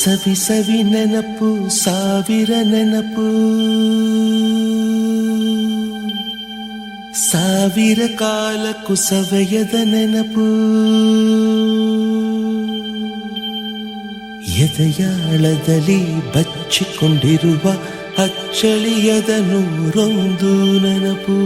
ಸವಿ ಸವಿ ನೆನಪು ಸಾವಿರ ನೆನಪು ಸಾವಿರ ಕಾಲಕ್ಕೂ ಸವೆಯದ ನೆನಪು ಎದೆಯಾಳದಲ್ಲಿ ಬಚ್ಚಿಕೊಂಡಿರುವ ಅಚ್ಚಳಿಯದ ನೂರೊಂದು ನೆನಪು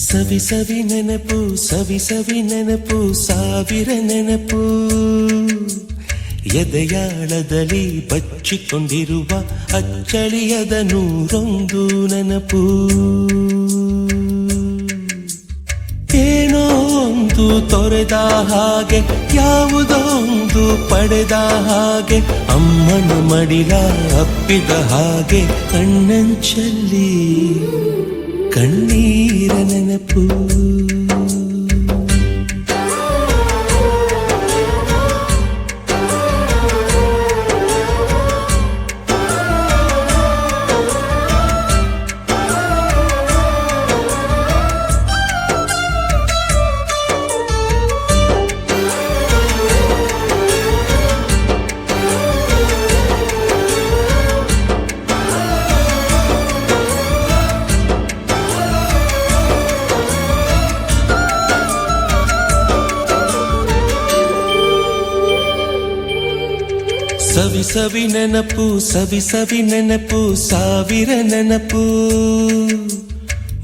ಸವಿ ಸವಿ ನೆನಪು ಸವಿ ಸವಿ ನೆನಪು ಸಾವಿರ ನೆನಪು ಎದೆಯಾಳದಲ್ಲಿ ಬಚ್ಚಿಕೊಂಡಿರುವ ಅಚ್ಚಳಿಯದ ನೂರೊಂದು ನೆನಪು ಏನೋ ಒಂದು ತೊರೆದ ಹಾಗೆ ಯಾವುದೋ ಒಂದು ಪಡೆದ ಹಾಗೆ ಅಮ್ಮನ ಮಡಿಲ ಅಪ್ಪಿದ ಹಾಗೆ ಕಣ್ಣಂಚಲ್ಲಿ ಕಣ್ಣೀರ ನೆನಪು ಸವಿ ಸವಿ ನೆನಪು ಸವಿ ಸವಿ ನೆನಪು ಸಾವಿರ ನೆನಪು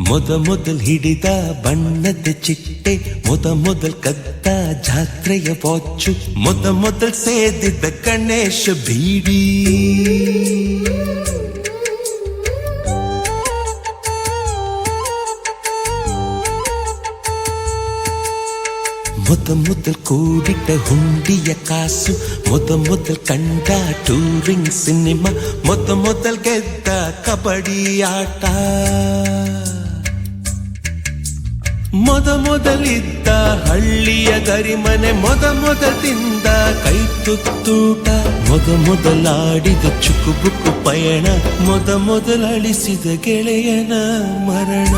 ಮೊದಲ್ ಹಿಡಿದ ಬಣ್ಣದ ಚಿಟ್ಟೆ ಮೊದಲ್ ಕದ್ದ ಜಾತ್ರೆಯ ವಾಚು ಮೊದಲ್ ಸೇದಿದ್ದ ಗಣೇಶ ಬೀಡಿ ಮೊದಲ್ ಕೂಡಿಟ್ಟ ಹುಂಡಿಯ ಕಾಸು ಮೊದಲ್ ಕಂಡ ಟೂರಿಂಗ್ ಸಿನಿಮಾ ಮೊದಲ್ ಗೆದ್ದ ಕಬಡ್ಡಿ ಆಟ ಮೊದಲಿದ್ದ ಹಳ್ಳಿಯ ಗರಿಮನೆ ಮೊದಲ್ ತಿಂದ ಕೈ ತುತ್ತೂಟ ಮೊದಲಾಡಿದ ಚುಕುಬುಕು ಪಯಣ ಮೊದಲಳಿಸಿದ ಗೆಳೆಯನ ಮರಣ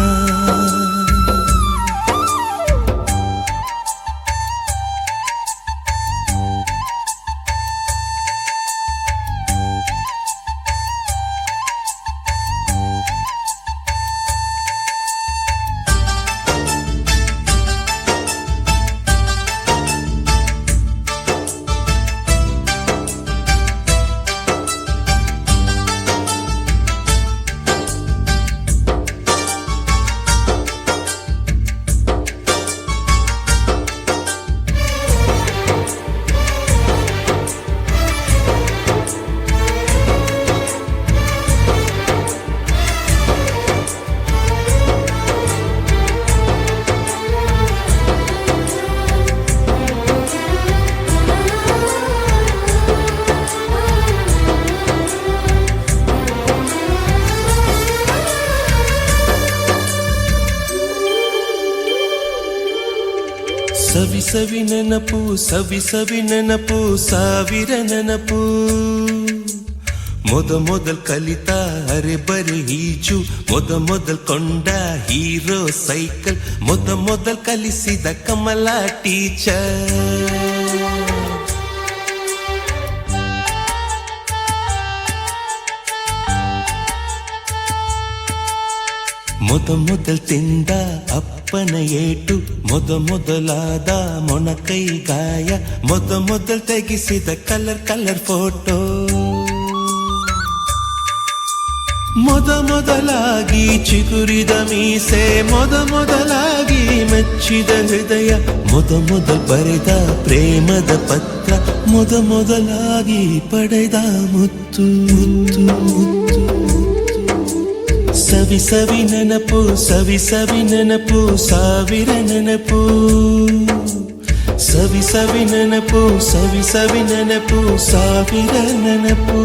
ಸವಿ ಸವಿ ನೆನಪು ಸವಿ ಸವಿ ನೆನಪು ಸಾವಿರ ನೆನಪು ಮೊದಲ್ ಕಲಿತ ಅರೆಬರೆ ಈಜು ಮೊದಲ್ ಕೊಂಡ ಹೀರೋ ಸೈಕಲ್ ಮೊದಲ್ ಕಲಿಸಿದ ಕಮಲ ಟೀಚರ್ ಮೊದಲ್ ತಿಂದ ಅಪ್ಪನ ಏಟು ಮೊದಲಾದ ಮೊಣಕೈ ಗಾಯ ಮೊದಲ್ ತೆಗೆಸಿದ ಕಲರ್ ಫೋಟೋ ಮೊದಲಾಗಿ ಚಿಗುರಿದ ಮೀಸೆ ಮೊದಲಾಗಿ ಮೆಚ್ಚಿದ ಹೃದಯ ಮೊದಲ್ ಬರೆದ ಪ್ರೇಮದ ಪತ್ರ ಮೊದಲಾಗಿ ಪಡೆದ ಮುತ್ತು ಸವಿ ಸವಿ ನೆನಪು ಸವಿ ಸವಿ ನೆನಪು ಸಾವಿರ ನೆನಪು ಸವಿ ಸವಿ ನೆನಪು ಸವಿ ಸವಿ ನೆನಪು ಸಾವಿರ ನೆನಪು